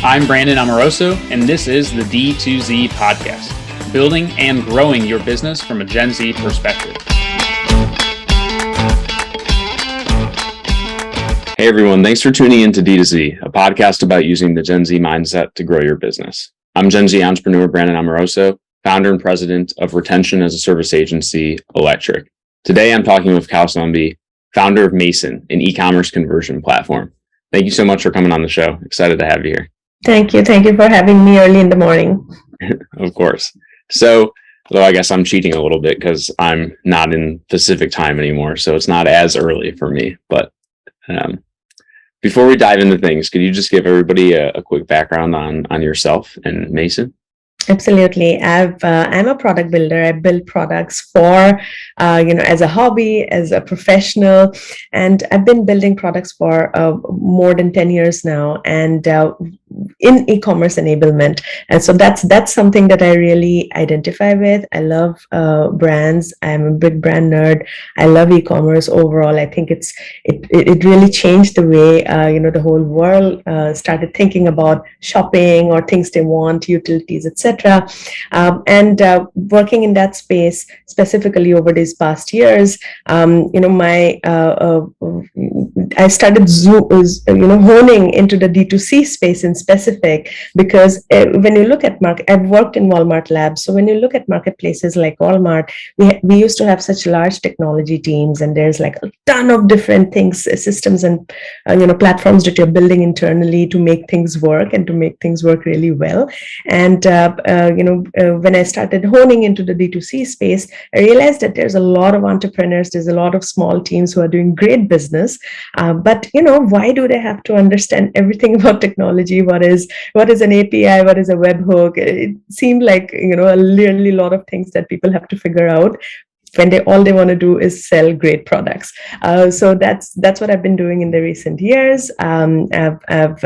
I'm Brandon Amoroso, and this is the D2Z podcast, building and growing your business from a Gen Z perspective. Hey everyone, thanks for tuning in to D2Z, a podcast about using the Gen Z mindset to grow your business. I'm Gen Z entrepreneur Brandon Amoroso, founder and president of Retention as a Service agency, Electric. Today I'm talking with Kausambi, founder of Mason, an e-commerce conversion platform. Thank you so much for coming on the show. Excited to have you here. Thank you. Thank you for having me early in the morning. Of course. So, though I guess I'm cheating a little bit because I'm not in Pacific time anymore, so it's not as early for me. But before we dive into things, could you just give everybody a quick background on yourself and Mason? Absolutely. I'm a product builder. I build products for, as a hobby, as a professional, and I've been building products for more than 10 years now, and in e-commerce enablement. And so that's something that I really identify with. I love brands. I'm a big brand nerd. I love e-commerce overall. I think it really changed the way the whole world started thinking about shopping or things they want, utilities, etc. And working in that space specifically over these past years, I started honing into the D2C space in specific, because when you look at I've worked in Walmart labs. So when you look at marketplaces like Walmart, we used to have such large technology teams, and there's like a ton of different things, systems and platforms that you're building internally to make things work and to make things work really well. And when I started honing into the D2C space, I realized that there's a lot of entrepreneurs, there's a lot of small teams who are doing great business. But why do they have to understand everything about technology? What is an API? What is a webhook? It seemed like a really lot of things that people have to figure out when all they want to do is sell great products. So that's what I've been doing in the recent years. I've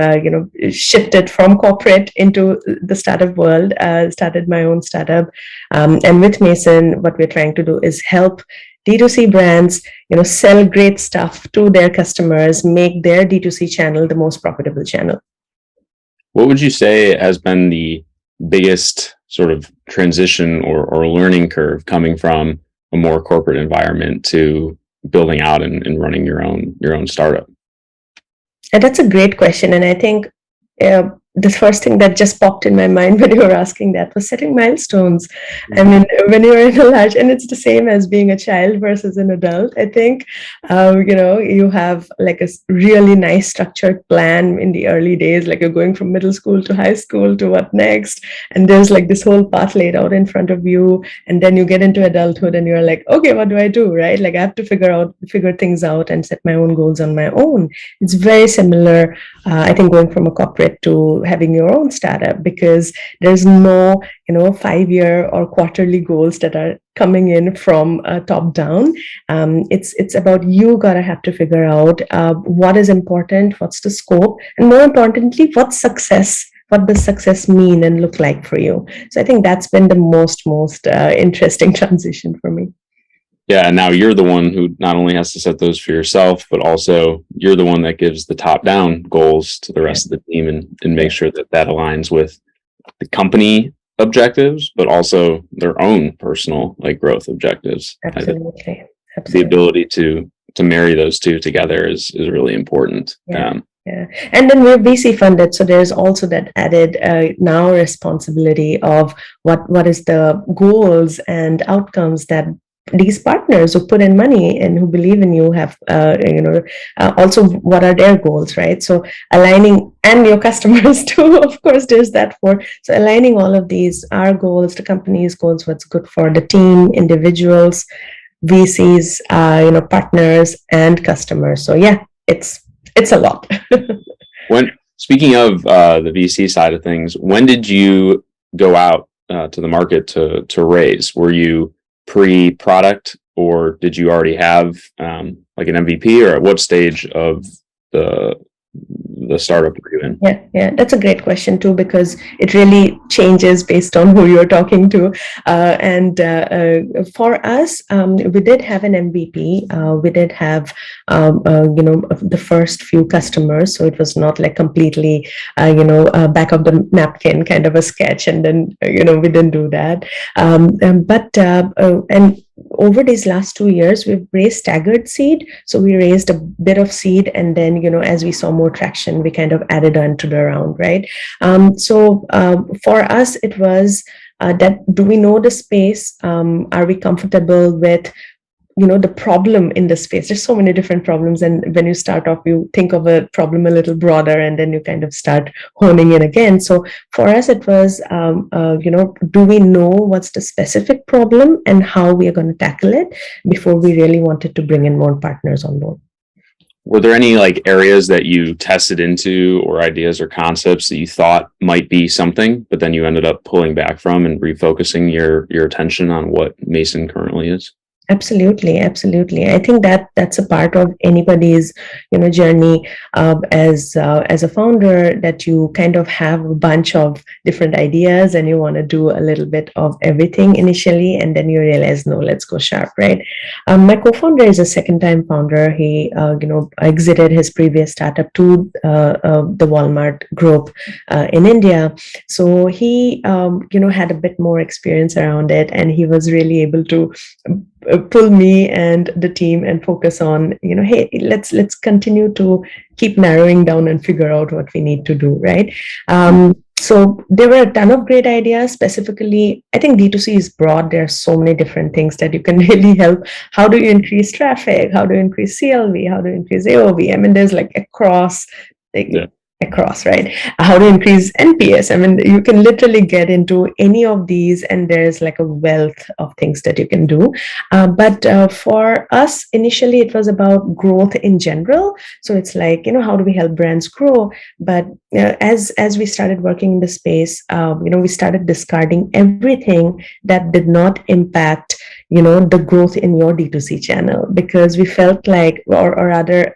shifted from corporate into the startup world, started my own startup. And with Mason, what we're trying to do is help D2C brands, sell great stuff to their customers, make their D2C channel the most profitable channel. What would you say has been the biggest sort of transition or learning curve coming from a more corporate environment to building out and running your own startup? And that's a great question. And I think the first thing that just popped in my mind when you were asking that was setting milestones. Mm-hmm. I mean, when you're in a large, and it's the same as being a child versus an adult, I think, you have like a really nice structured plan in the early days, like you're going from middle school to high school to what next. And there's like this whole path laid out in front of you. And then you get into adulthood and you're like, okay, what do I do? Right? Like I have to figure things out and set my own goals on my own. It's very similar, I think, going from a corporate to having your own startup, because there's no 5-year or quarterly goals that are coming in from top down. It's about you gotta have to figure out what is important, what's the scope, and more importantly, what does success mean and look like for you. So I think that's been the most interesting transition for me. Yeah, and now you're the one who not only has to set those for yourself, but also you're the one that gives the top-down goals to the rest of the team and make sure that aligns with the company objectives, but also their own personal growth objectives. Absolutely. The ability to marry those two together is really important. Yeah. And then we're VC funded, so there's also that added now responsibility of what is the goals and outcomes that these partners who put in money and who believe in you have, also what are their goals, right? So aligning, and your customers too, of course, there's that so aligning all of these, our goals, the company's goals, what's good for the team, individuals, VCs, partners and customers. So yeah, it's a lot. Speaking of the VC side of things, when did you go out to the market to raise? Were you pre-product, or did you already have an MVP, or at what stage of the the startup were you in? Yeah, that's a great question too, because it really changes based on who you're talking to. And for us, we did have an MVP. We did have, the first few customers. So it was not like completely, back of the napkin kind of a sketch. And then, we didn't do that. And over these last 2 years, we've raised staggered seed. So we raised a bit of seed, and then, as we saw more traction, we kind of added on to the round, right? For us, it was that, do we know the space? Are we comfortable with the problem in the space? There's so many different problems, and when you start off, you think of a problem a little broader, and then you kind of start honing in again. So for us, it was do we know what's the specific problem and how we are going to tackle it before we really wanted to bring in more partners on board. Were there any like areas that you tested into, or ideas or concepts that you thought might be something, but then you ended up pulling back from and refocusing your attention on what Mason currently is? Absolutely. I think that's a part of anybody's, journey as a founder, that you kind of have a bunch of different ideas and you want to do a little bit of everything initially, and then you realize, no, let's go sharp, right? My co-founder is a second-time founder. He, exited his previous startup to the Walmart group in India. So he, had a bit more experience around it, and he was really able to pull me and the team and focus on, hey, let's continue to keep narrowing down and figure out what we need to do, right? So there were a ton of great ideas. Specifically, I think D2C is broad. There are so many different things that you can really help. How do you increase traffic? How do you increase CLV? How do you increase AOV? I mean, there's like across, right? How to increase NPS. I mean, you can literally get into any of these, and there's like a wealth of things that you can do. But for us, initially, it was about growth in general. So it's like, how do we help brands grow? But as we started working in the space, we started discarding everything that did not impact the growth in your D2C channel, because we felt like, or rather,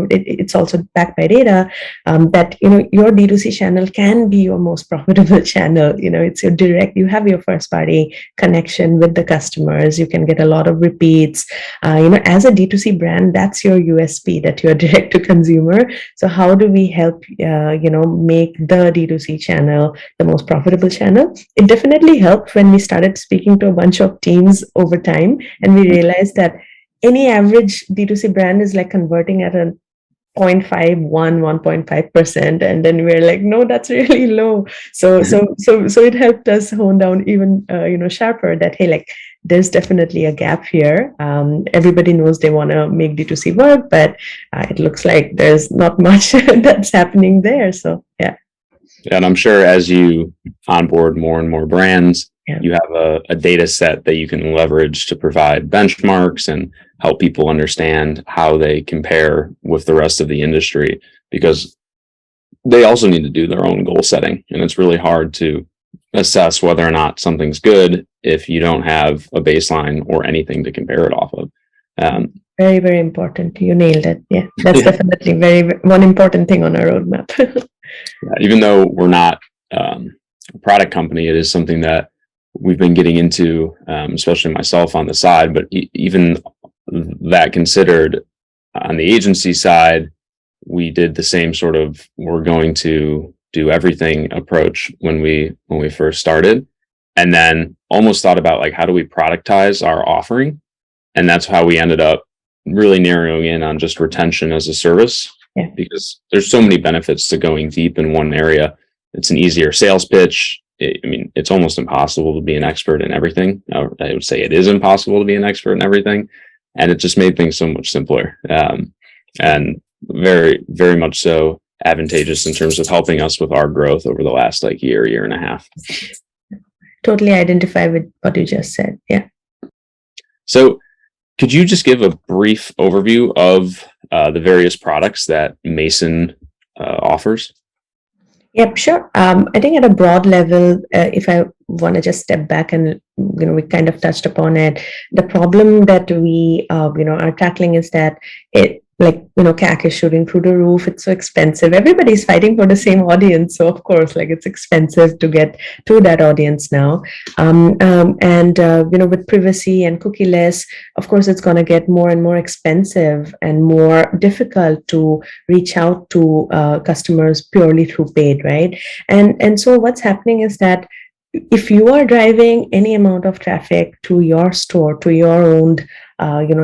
it's also backed by data, that, your D2C channel can be your most profitable channel. It's your direct, you have your first party connection with the customers. You can get a lot of repeats. As a D2C brand, that's your USP, that you're direct to consumer. So how do we help, make the D2C channel the most profitable channel? It definitely helped when we started speaking to a bunch of teams over time, and we realized that any average D2C brand is like converting at a 1.5%, and then we're like, no, that's really low. So it helped us hone down even sharper, that hey, like, there's definitely a gap here. Everybody knows they want to make D2C work, but it looks like there's not much that's happening there. So yeah. And I'm sure as you onboard more and more brands, you have a data set that you can leverage to provide benchmarks and help people understand how they compare with the rest of the industry, because they also need to do their own goal setting. And it's really hard to assess whether or not something's good if you don't have a baseline or anything to compare it off of. Very, very important. You nailed it. Yeah, that's definitely one important thing on our roadmap. Even though we're not a product company, it is something that we've been getting into, especially myself on the side. But even that considered, on the agency side, we did the same sort of, we're going to do everything approach when we first started, and then almost thought about like, how do we productize our offering? And that's how we ended up really narrowing in on just retention as a service, because there's so many benefits to going deep in one area. It's an easier sales pitch. It's almost impossible to be an expert in everything. I would say it is impossible to be an expert in everything. And it just made things so much simpler, and very, very much so advantageous in terms of helping us with our growth over the last year and a half. Totally identify with what you just said. Yeah. So could you just give a brief overview of the various products that Mason offers? Yep, sure. I think at a broad level, if I want to just step back and, we kind of touched upon it. The problem that we, are tackling is that CAC is shooting through the roof. It's so expensive. Everybody's fighting for the same audience. So of course, it's expensive to get to that audience now. With privacy and cookieless, of course, it's going to get more and more expensive and more difficult to reach out to customers purely through paid, right? And so what's happening is that if you are driving any amount of traffic to your store, to your own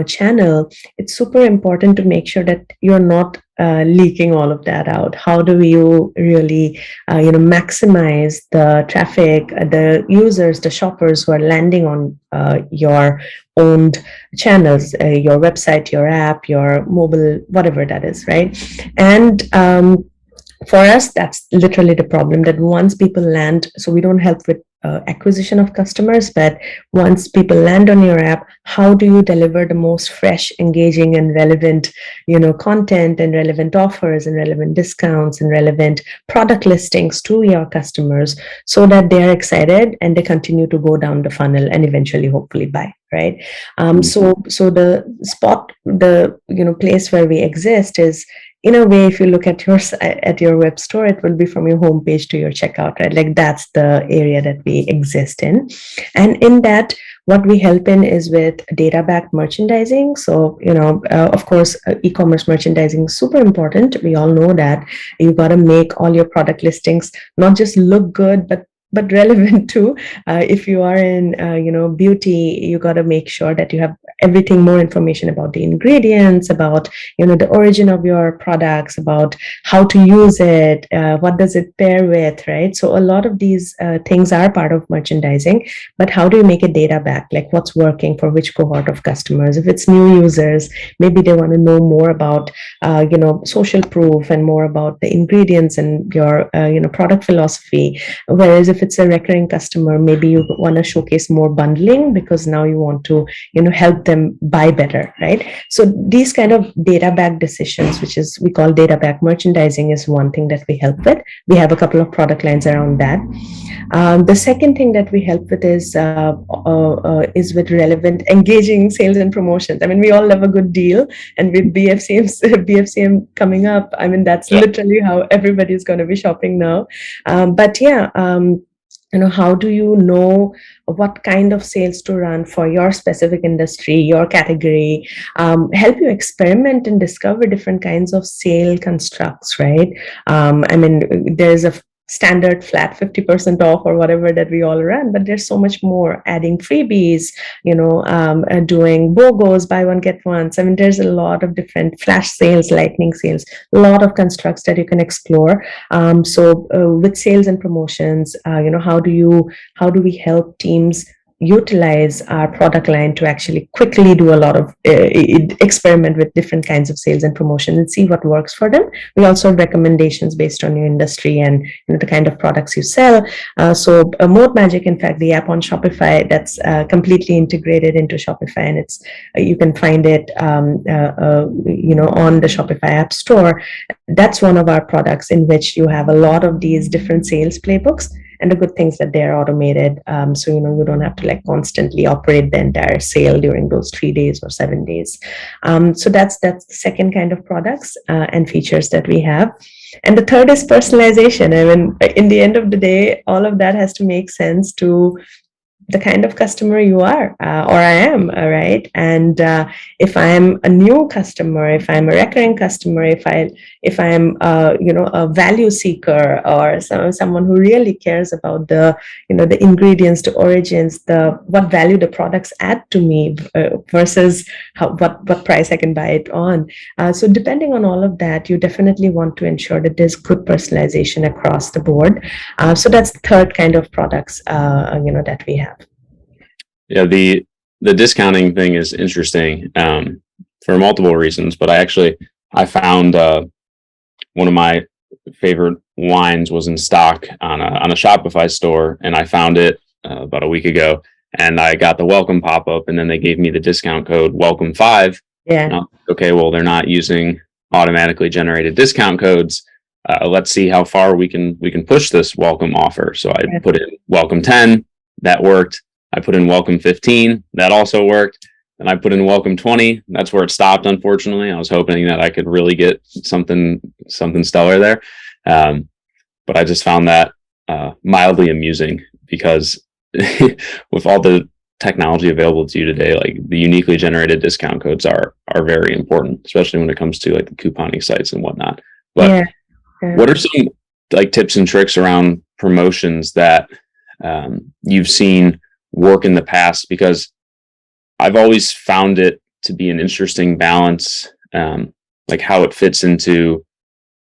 channel, it's super important to make sure that you're not leaking all of that out. How do you really maximize the traffic, the users, the shoppers who are landing on your owned channels, your website, your app, your mobile, whatever that is, right? And for us, that's literally the problem, that once people land, so we don't help with acquisition of customers, but once people land on your app, how do you deliver the most fresh, engaging, and relevant, content and relevant offers and relevant discounts and relevant product listings to your customers so that they are excited and they continue to go down the funnel and eventually, hopefully, buy. Right. So the spot, the place where we exist is, in a way, if you look at your web store, it will be from your homepage to your checkout, right? That's the area that we exist in. And in that, what we help in is with data-backed merchandising. So, of course, e-commerce merchandising is super important. We all know that you got to make all your product listings not just look good, but relevant too. If you are in, beauty, you got to make sure that you have everything, more information about the ingredients, about, the origin of your products, about how to use it, what does it pair with, right? So a lot of these things are part of merchandising, but how do you make it data back? What's working for which cohort of customers? If it's new users, maybe they want to know more about, social proof and more about the ingredients and your, product philosophy. Whereas if it's a recurring customer, maybe you want to showcase more bundling because now you want to, help them buy better, right? So these kind of data-backed decisions, which is we call data-backed merchandising, is one thing that we help with. We have a couple of product lines around that. The second thing that we help with is with relevant, engaging sales and promotions. I mean, we all love a good deal, and with BFCM coming up, I mean, that's literally how everybody's going to be shopping now. How do you know what kind of sales to run for your specific industry, your category? Help you experiment and discover different kinds of sale constructs, right? There's a standard flat 50% off or whatever that we all run, but there's so much more, adding freebies, doing BOGOs, buy one get one. I mean, there's a lot of different flash sales, lightning sales, a lot of constructs that you can explore. With sales and promotions, how do we help teams utilize our product line to actually quickly do a lot of experiment with different kinds of sales and promotion and see what works for them. We also have recommendations based on your industry and the kind of products you sell. Mode Magic, in fact, the app on Shopify, that's completely integrated into Shopify, and it's you can find it on the Shopify App Store. That's one of our products in which you have a lot of these different sales playbooks. And the good things that they're automated, so you don't have to constantly operate the entire sale during those 3 days or 7 days. So that's the second kind of products and features that we have. And the third is personalization. I mean, in the end of the day, all of that has to make sense to the kind of customer you are or I am, right? And if I'm a new customer, if I'm a recurring customer, if I'm a value seeker or someone who really cares about the ingredients, the origins, what value the products add to me versus what price I can buy it on. So depending on all of that, you definitely want to ensure that there's good personalization across the board. So that's the third kind of products that we have. Yeah, the discounting thing is interesting for multiple reasons, but I found one of my favorite wines was in stock on a Shopify store, and I found it about a week ago, and I got the welcome pop-up, and then they gave me the discount code welcome5. Yeah. Okay, well, they're not using automatically generated discount codes. Let's see how far we can push this welcome offer. So I put in welcome 10, that worked. I put in welcome 15, that also worked. and I put in welcome 20. That's where it stopped, unfortunately. I was hoping that I could really get something stellar there. But I just found that mildly amusing because with all the technology available to you today, like the uniquely generated discount codes are very important, especially when it comes to like the couponing sites and whatnot. But what are some like tips and tricks around promotions that you've seen work in the past? Because I've always found it to be an interesting balance, like how it fits into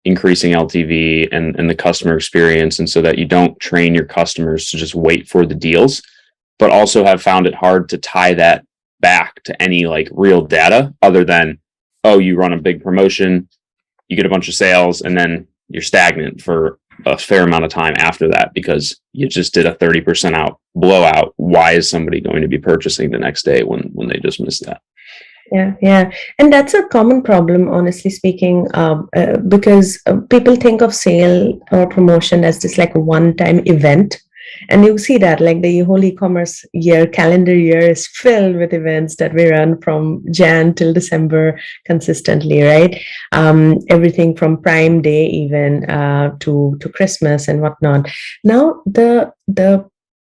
increasing LTV and the customer experience, and so that you don't train your customers to just wait for the deals, but also have found it hard to tie that back to any like real data other than, oh, you run a big promotion, you get a bunch of sales, and then you're stagnant for a fair amount of time after that because you just did a 30% out blowout. Why is somebody going to be purchasing the next day when they just missed that? Yeah. And that's a common problem, honestly speaking, because people think of sale or promotion as just like a one-time event. And you see that like the whole e-commerce calendar year is filled with events that we run from Jan till December consistently, right? Everything from Prime Day even to Christmas and whatnot. Now, the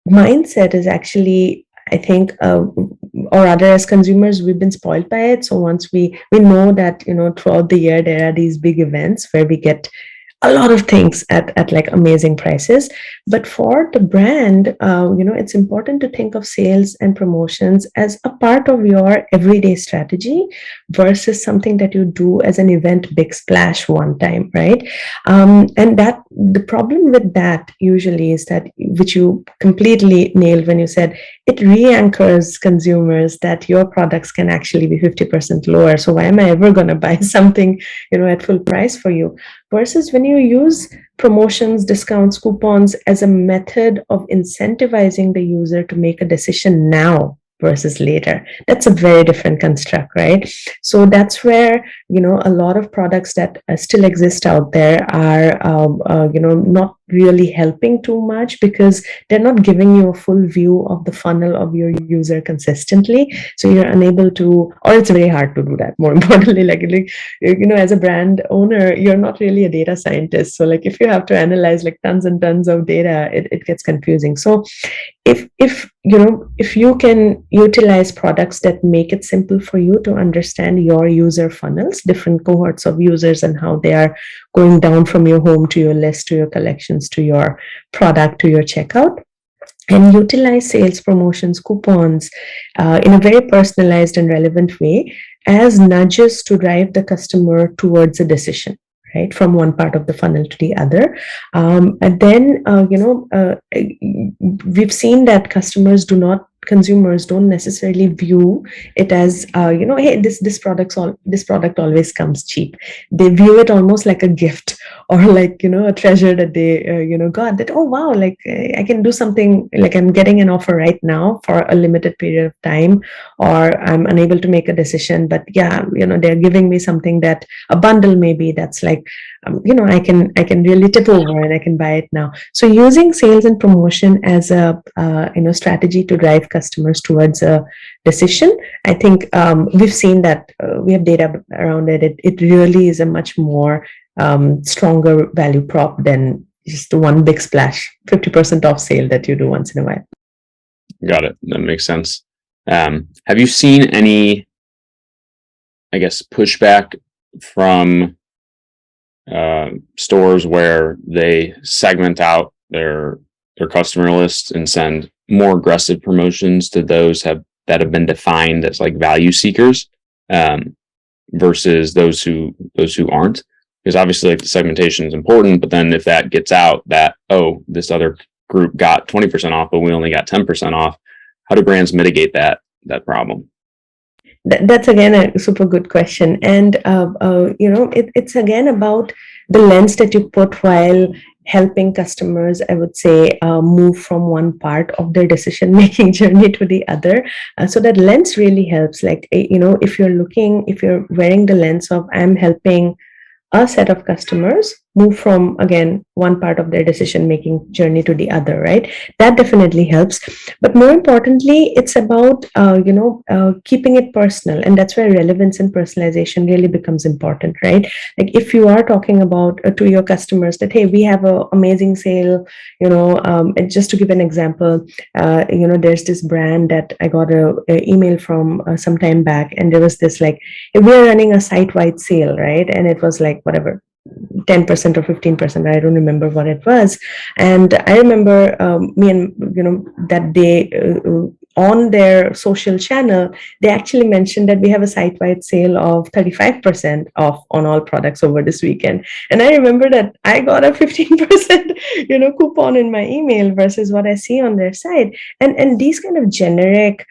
mindset is actually, I think, or rather as consumers, we've been spoiled by it. So once we know that, throughout the year, there are these big events where we get a lot of things at like amazing prices. But for the brand, it's important to think of sales and promotions as a part of your everyday strategy versus something that you do as an event big splash one time, right? And that the problem with that usually is that, which you completely nailed when you said, it re-anchors consumers that your products can actually be 50% lower. So why am I ever going to buy something, at full price for you? Versus when you use promotions, discounts, coupons as a method of incentivizing the user to make a decision now versus later. That's a very different construct, right? So that's where, a lot of products that still exist out there are, not really helping too much because they're not giving you a full view of the funnel of your user consistently. So you're unable to, or it's very hard to do that. More importantly, like as a brand owner, you're not really a data scientist. So like if you have to analyze like tons and tons of data, it gets confusing. So if you can utilize products that make it simple for you to understand your user funnels, different cohorts of users and how they are going down from your home to your list, to your collections, to your product, to your checkout, and utilize sales, promotions, coupons in a very personalized and relevant way as nudges to drive the customer towards a decision, right, from one part of the funnel to the other. And then, we've seen that consumers don't necessarily view it as, hey, this product always comes cheap. They view it almost like a gift or like, a treasure that they, got, that, oh, wow, like I can do something, like I'm getting an offer right now for a limited period of time, or I'm unable to make a decision, but yeah, they're giving me something, that a bundle maybe that's like, I can really tip over and I can buy it now. So using sales and promotion as a strategy to drive customers towards a decision, I think we've seen that we have data around it. It really is a much more stronger value prop than just one big splash 50% off sale that you do once in a while. Got it. That makes sense. Have you seen any, I guess, pushback from stores where they segment out their customer list and send more aggressive promotions to those that have been defined as like value seekers, versus those who aren't? Because obviously, like, the segmentation is important, but then if that gets out that, oh, this other group got 20% off, but we only got 10% off, how do brands mitigate that problem? That's again a super good question, and it's again about the lens that you put while helping customers, I would say, move from one part of their decision-making journey to the other. So that lens really helps. Like, if you're wearing the lens of, I'm helping a set of customers move from, again, one part of their decision making journey to the other, right? That definitely helps. But more importantly, it's about keeping it personal, and that's where relevance and personalization really becomes important, right? Like if you are talking about to your customers that, hey, we have an amazing sale, and just to give an example, there's this brand that I got a email from some time back, and there was this like, we're running a site-wide sale, right? And it was like whatever, 10% or 15%, I don't remember what it was. And I remember me and that day, on their social channel, they actually mentioned that we have a site-wide sale of 35% off on all products over this weekend. And I remember that I got a 15% coupon in my email versus what I see on their site. And these kind of generic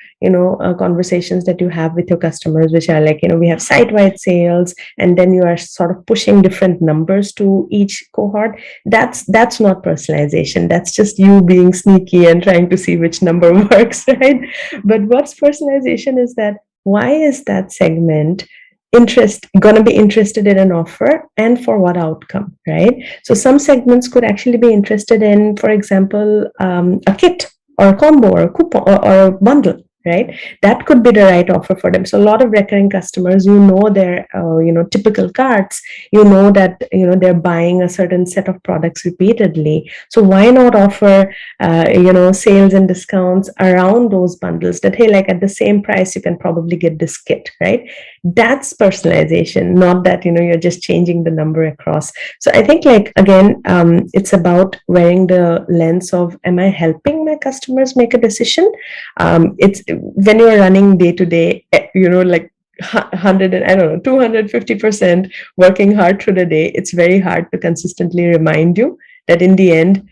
conversations that you have with your customers, which are like, we have site-wide sales, and then you are sort of pushing different numbers to each cohort. That's not personalization. That's just you being sneaky and trying to see which number works, right? But what's personalization is that, why is that segment going to be interested in an offer, and for what outcome, right? So some segments could actually be interested in, for example, a kit or a combo or a coupon or a bundle, right? That could be the right offer for them. So a lot of recurring customers, their typical carts, that they're buying a certain set of products repeatedly. So why not offer sales and discounts around those bundles, that, hey, like at the same price you can probably get this kit, right? That's personalization, not that you're just changing the number across. So I think, like, again, it's about wearing the lens of, am I helping my customers make a decision? It's when you're running day to day, like 100 and 250% working hard through the day, it's very hard to consistently remind you that in the end,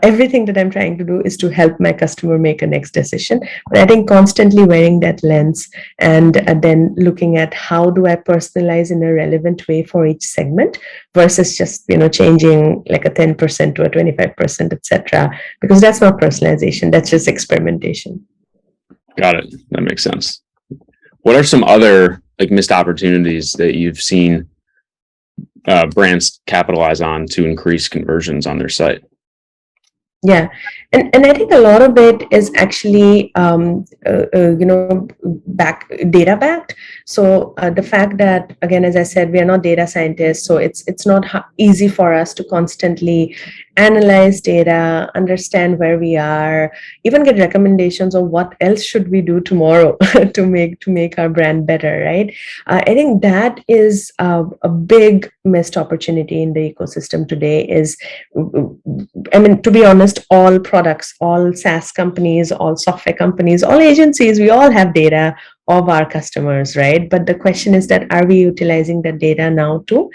everything that I'm trying to do is to help my customer make a next decision. But I think constantly wearing that lens, and then looking at how do I personalize in a relevant way for each segment, versus just changing like a 10% to a 25%, etc. Because that's not personalization. That's just experimentation. Got it. That makes sense. What are some other like missed opportunities that you've seen brands capitalize on to increase conversions on their site? Yeah, and I think a lot of it is actually data backed. So the fact that, again, as I said, we are not data scientists, so it's not easy for us to constantly analyze data, understand where we are, even get recommendations of what else should we do tomorrow to make our brand better, right? I think that is a big missed opportunity in the ecosystem today. Is, I mean, to be honest, all products, all SaaS companies, all software companies, all agencies, we all have data of our customers, right? But the question is that, are we utilizing that data now to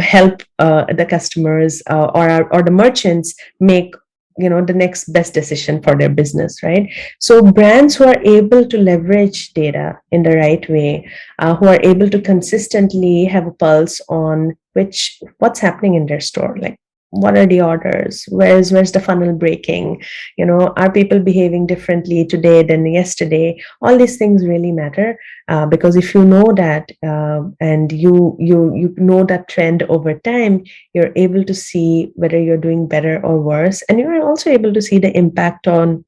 help the customers or the merchants make the next best decision for their business, right? So brands who are able to leverage data in the right way, who are able to consistently have a pulse on what's happening in their store, like, what are the orders, where's the funnel breaking, are people behaving differently today than yesterday? All these things really matter, because if you know that, and you know that trend over time, you're able to see whether you're doing better or worse, and you're also able to see the impact of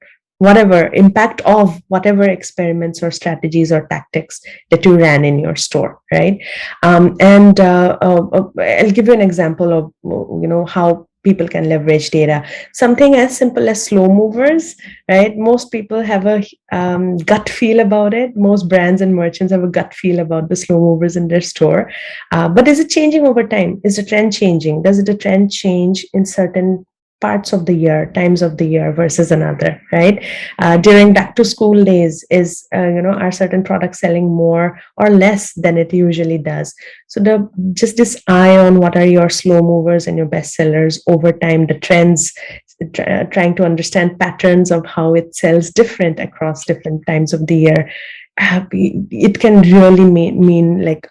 whatever experiments or strategies or tactics that you ran in your store, right? I'll give you an example of how people can leverage data. Something as simple as slow movers, right? Most people have a gut feel about it. Most brands and merchants have a gut feel about the slow movers in their store. But is it changing over time? Is the trend changing? Does the trend change in certain parts of the year, times of the year versus another, right? During back to school days, are certain products selling more or less than it usually does? So just this eye on what are your slow movers and your best sellers over time, the trends, trying to understand patterns of how it sells different across different times of the year. It can really mean like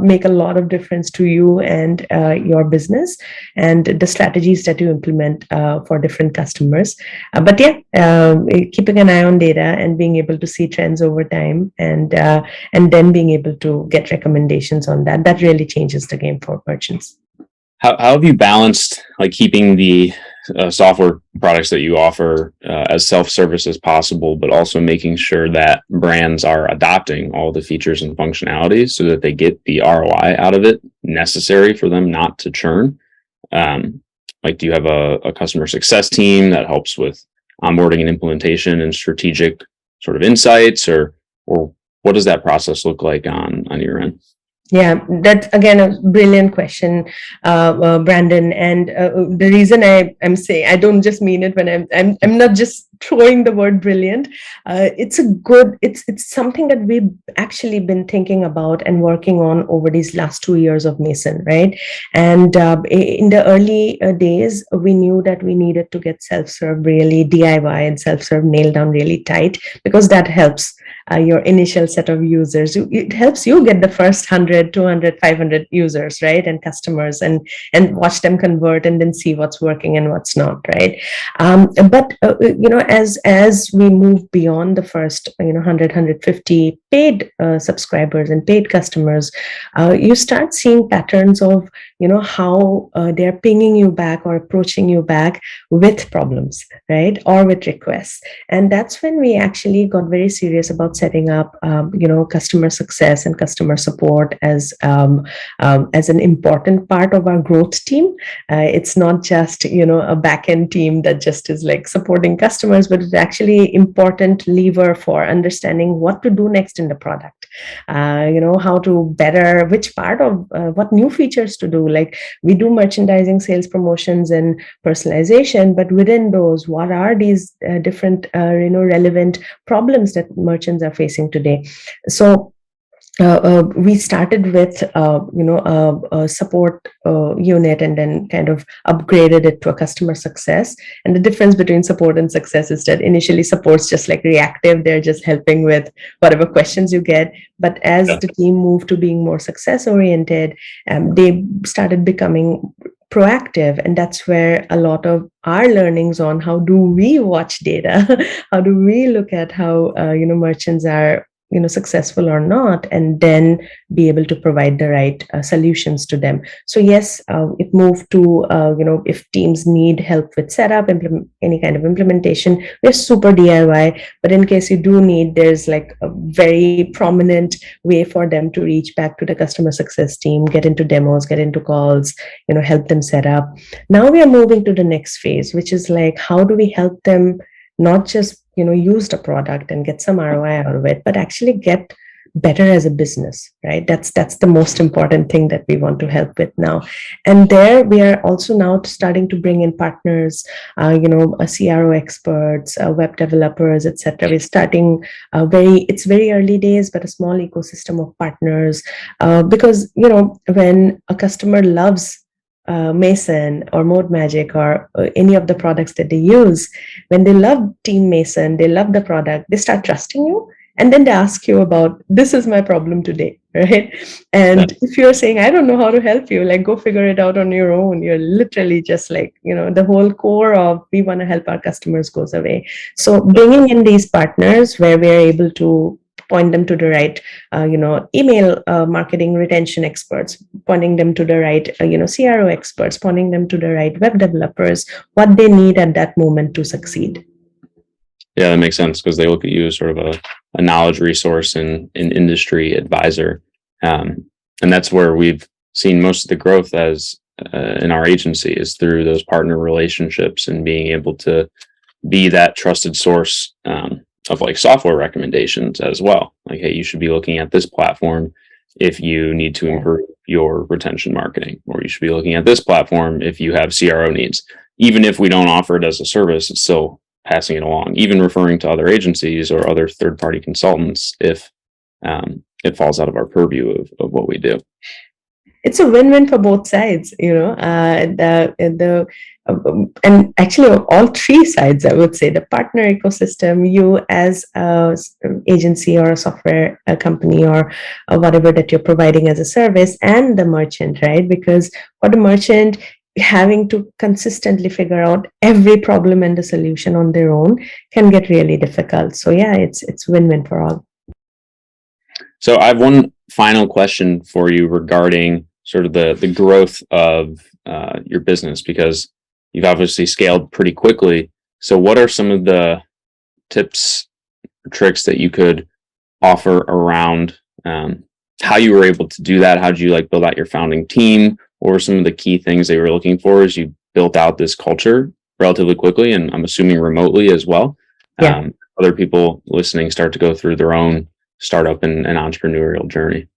make a lot of difference to you and your business and the strategies that you implement for different customers. But keeping an eye on data and being able to see trends over time, and then being able to get recommendations on that really changes the game for merchants. How have you balanced like keeping the software products that you offer as self-service as possible, but also making sure that brands are adopting all the features and functionalities so that they get the ROI out of it necessary for them not to churn? Like, do you have a customer success team that helps with onboarding and implementation and strategic sort of insights, or what does that process look like on your end? Yeah, that's again a brilliant question, Brandon. And the reason I'm saying, I don't just mean it when I'm not just throwing the word brilliant. It's something that we've actually been thinking about and working on over these last 2 years of Mason, right? And in the early days, we knew that we needed to get self-serve really DIY and self-serve nailed down really tight, because that helps your initial set of users. It helps you get the first 100, 200, 500 users, right? And customers, and watch them convert and then see what's working and what's not, right? But as we move beyond the first 100, 150 paid subscribers and paid customers, you start seeing patterns of how they're pinging you back or approaching you back with problems, right? Or with requests. And that's when we actually got very serious about setting up customer success and customer support as an important part of our growth team. It's not just a back-end team that just is like supporting customers, but it's actually important lever for understanding what to do next in the product. How to better, which part of what new features to do. Like, we do merchandising, sales, promotions, and personalization, but within those, what are these different relevant problems that merchants are facing today? So we started with a support unit, and then kind of upgraded it to a customer success. And the difference between support and success is that initially support's just like reactive, they're just helping with whatever questions you get. But as the team moved to being more success oriented, they started becoming proactive, and that's where a lot of our learnings on how do we watch data, how do we look at how merchants are successful or not, and then be able to provide the right solutions to them. So yes, it moved to if teams need help with setup, any kind of implementation, we're super DIY. But in case you do need, there's like a very prominent way for them to reach back to the customer success team, get into demos, get into calls, help them set up. Now we are moving to the next phase, which is like, how do we help them not just use the product and get some ROI out of it, but actually get better as a business, right? That's the most important thing that we want to help with now. And there we are also now starting to bring in partners, CRO experts, web developers, etc. We're starting it's very early days, but a small ecosystem of partners, because when a customer loves Mason or Mode Magic or any of the products that they use, when they love Team Mason, they love the product, they start trusting you, and then they ask you about, this is my problem today, right? And if you're saying, I don't know how to help you, like, go figure it out on your own, you're literally just like, the whole core of we want to help our customers goes away. So bringing in these partners where we're able to point them to the right, email marketing retention experts, pointing them to the right, CRO experts, pointing them to the right web developers, what they need at that moment to succeed. Yeah, that makes sense, because they look at you as sort of a knowledge resource and an industry advisor. And that's where we've seen most of the growth as in our agency, is through those partner relationships and being able to be that trusted source of like software recommendations as well. Like, hey, you should be looking at this platform if you need to improve your retention marketing, or you should be looking at this platform if you have CRO needs. Even if we don't offer it as a service, it's still passing it along, even referring to other agencies or other third-party consultants if it falls out of our purview of what we do. It's a win-win for both sides, and actually all three sides, I would say. The partner ecosystem, you as a agency or a software company or whatever that you're providing as a service, and the merchant, right? Because for the merchant, having to consistently figure out every problem and the solution on their own can get really difficult. So yeah, it's win-win for all. So I have one final question for you regarding sort of the growth of your business, because you've obviously scaled pretty quickly. So what are some of the tips or tricks that you could offer around how you were able to do that? How did you like build out your founding team? What were some of the key things they were looking for as you built out this culture relatively quickly, and I'm assuming remotely as well? Yeah. Other people listening start to go through their own startup and entrepreneurial journey.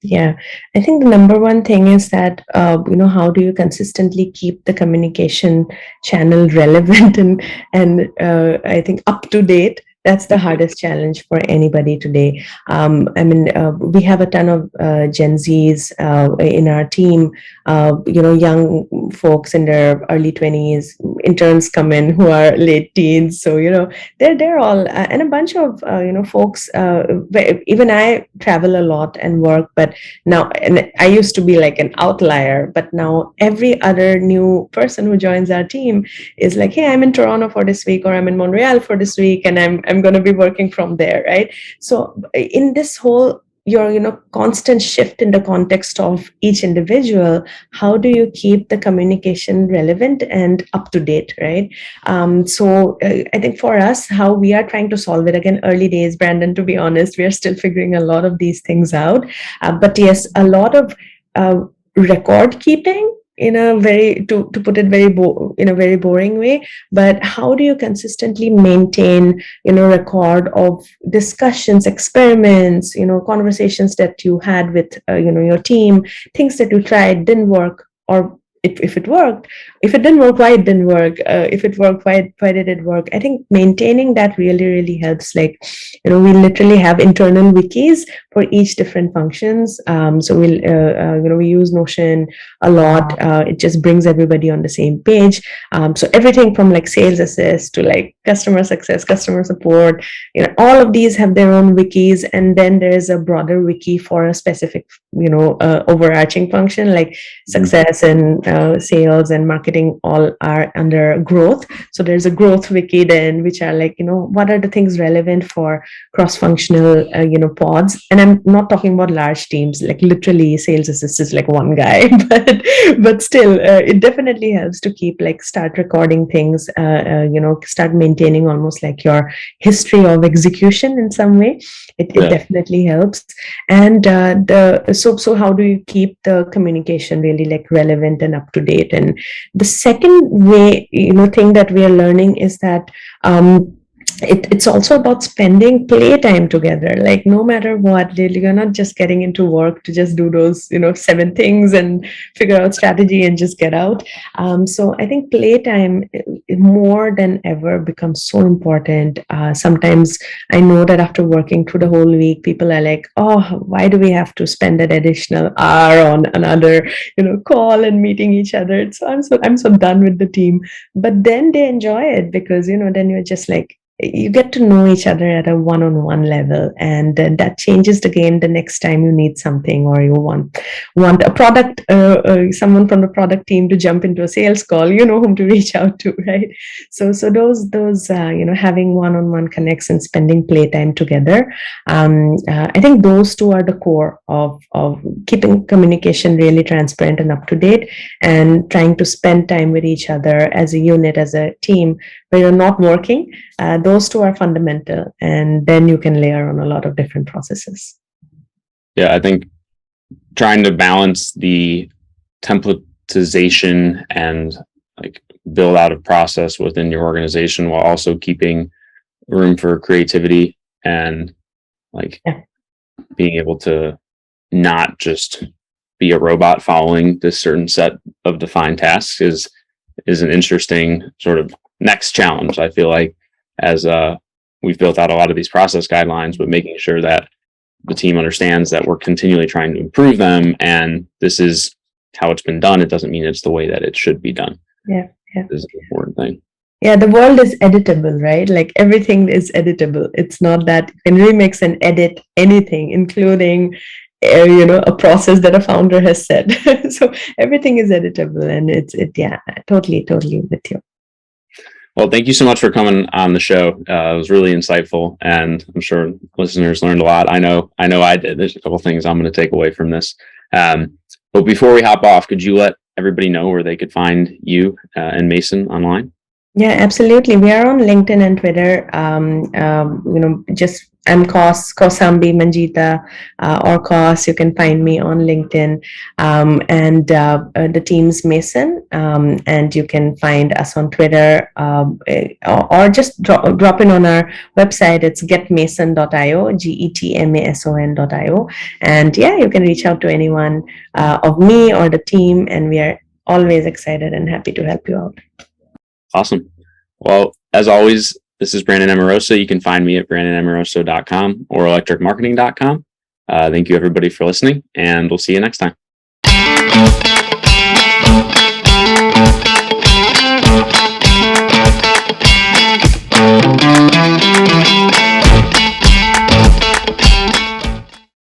Yeah, I think the number one thing is that, how do you consistently keep the communication channel relevant and I think up to date? That's the hardest challenge for anybody today. We have a ton of Gen Zs in our team, young folks in their early 20s, interns come in who are late teens. So, they're all, and a bunch of, folks, even I travel a lot and work, but now, and I used to be like an outlier, but now every other new person who joins our team is like, hey, I'm in Toronto for this week, or I'm in Montreal for this week, and I'm going to be working from there, right? So in this whole your constant shift in the context of each individual, how do you keep the communication relevant and up to date, right? So I think for us, how we are trying to solve it, again, early days, Brandon, to be honest, we are still figuring a lot of these things out, but yes, a lot of record keeping, in a very, to put it in a very boring way, but how do you consistently maintain record of discussions, experiments, conversations that you had with your team, things that you tried, didn't work, or if it worked, if it didn't work, why it didn't work, if it worked, why did it work? I think maintaining that really helps. Like, we literally have internal wikis for each different functions. So we use Notion a lot. It just brings everybody on the same page. So everything from like sales assist to like customer success, customer support, all of these have their own wikis, and then there is a broader wiki for a specific overarching function, like success and sales and marketing all are under growth. So there's a growth wiki then, which are like, what are the things relevant for cross-functional, pods. And I'm not talking about large teams, like literally sales assist is like one guy, but still, it definitely helps to keep start recording things, start maintaining almost like your history of execution in some way. It definitely helps. And so how do you keep the communication really like relevant and up to date? And the second way, thing that we are learning is that it's also about spending playtime together. Like, no matter what, you're not just getting into work to just do those 7 things and figure out strategy and just get out. So I think playtime more than ever becomes so important. Sometimes I know that after working through the whole week, people are like, oh, why do we have to spend an additional hour on another call and meeting each other? So I'm so done with the team. But then they enjoy it, because then you're just like, you get to know each other at a one-on-one level, and that changes the game the next time you need something, or you want a product, someone from the product team to jump into a sales call, whom to reach out to, right? So those having one-on-one connects and spending playtime together, I think those two are the core of keeping communication really transparent and up to date, and trying to spend time with each other as a unit, as a team, where you're not working. Those two are fundamental, and then you can layer on a lot of different processes. Yeah, I think trying to balance the templatization and like build out a process within your organization while also keeping room for creativity and being able to not just be a robot following this certain set of defined tasks is an interesting sort of next challenge, I feel like, as we've built out a lot of these process guidelines, but making sure that the team understands that we're continually trying to improve them, and this is how it's been done. It doesn't mean it's the way that it should be done. Yeah. This is an important thing. Yeah, the world is editable, right? Like, everything is editable. It's not that you can remix and edit anything, including a process that a founder has said. So everything is editable, and totally with you. Well, thank you so much for coming on the show. It was really insightful, and I'm sure listeners learned a lot. I know I did. There's a couple things I'm going to take away from this. But before we hop off, could you let everybody know where they could find you and Mason online? Yeah, absolutely. We are on LinkedIn and Twitter. Just I'm Kausambi Manjita or Kaus. You can find me on LinkedIn, and the team's Mason. And you can find us on Twitter, or just drop in on our website. It's getmason.io, getmason.io. And yeah, you can reach out to anyone of me or the team, and we are always excited and happy to help you out. Awesome. Well, as always, this is Brandon Amoroso. You can find me at brandonamoroso.com or electricmarketing.com. Thank you, everybody, for listening, and we'll see you next time.